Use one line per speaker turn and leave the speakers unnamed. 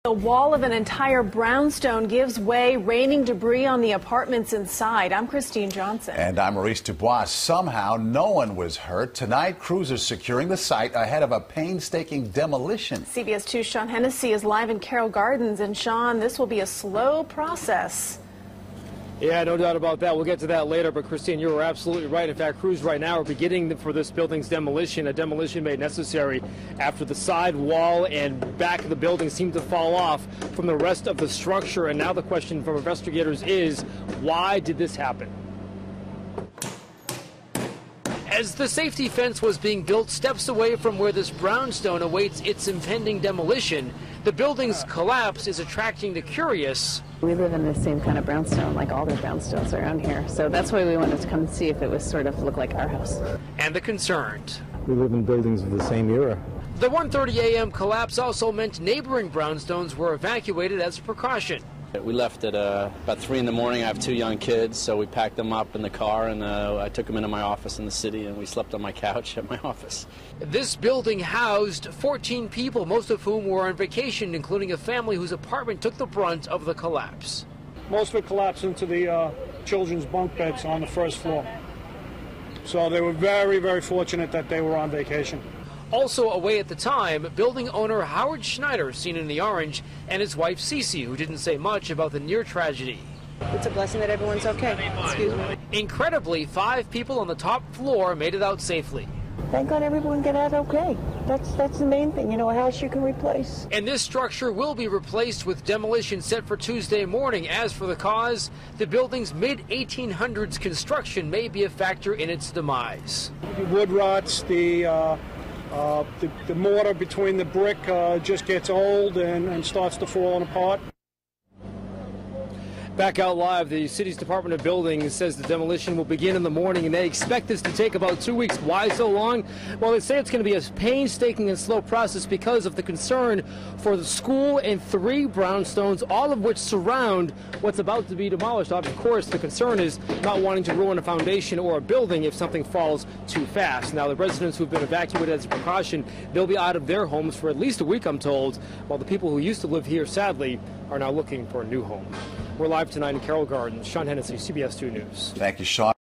The wall of an entire brownstone gives way, raining debris on the apartments inside. I'm Christine Johnson.
And I'm Maurice Dubois. Somehow no one was hurt. Tonight, crews are securing the site ahead of a painstaking demolition.
CBS 2's Sean Hennessy is live in Carroll Gardens. And Sean, this will be a slow process.
Yeah, no doubt about that. We'll get to that later. But Christine, you were absolutely right. In fact, crews right now are beginning for this building's demolition, a demolition made necessary after the side wall and back of the building seemed to fall off from the rest of the structure. And now the question from investigators is, why did this happen? As the safety fence was being built steps away from where this brownstone awaits its impending demolition, the building's collapse is attracting the curious.
We live in the same kind of brownstone, like all the brownstones around here. So that's why we wanted to come and see if it was sort of look like our house.
And the concerned.
We live in buildings of the same era.
The 1:30 a.m. collapse also meant neighboring brownstones were evacuated as a precaution.
We left at about 3 in the morning. I have 2 young kids, so we packed them up in the car and I took them into my office in the city and we slept on my couch at my office.
This building housed 14 people, most of whom were on vacation, including a family whose apartment took the brunt of the collapse.
Most of it collapsed into the children's bunk beds on the first floor. So they were very, very fortunate that they were on vacation.
Also away at the time, building owner Howard Schneider, seen in the orange, and his wife Cece, who didn't say much about the near tragedy.
It's a blessing that everyone's okay. Excuse me.
Incredibly, 5 people on the top floor made it out safely.
Thank God everyone got out okay. That's the main thing. You know, a house you can replace.
And this structure will be replaced with demolition set for Tuesday morning. As for the cause, the building's mid-1800s construction may be a factor in its demise.
The wood rots, the mortar between the brick just gets old and starts to fall apart.
Back out live, the city's Department of Buildings says the demolition will begin in the morning, and they expect this to take about 2 weeks. Why so long? Well, they say it's going to be a painstaking and slow process because of the concern for the school and 3 brownstones, all of which surround what's about to be demolished. Of course, the concern is not wanting to ruin a foundation or a building if something falls too fast. Now, the residents who've been evacuated as a precaution, they'll be out of their homes for at least a week, I'm told, while the people who used to live here, sadly, are now looking for a new home. We're live tonight in Carroll Gardens. Sean Hennessy, CBS 2 News.
Thank you, Sean.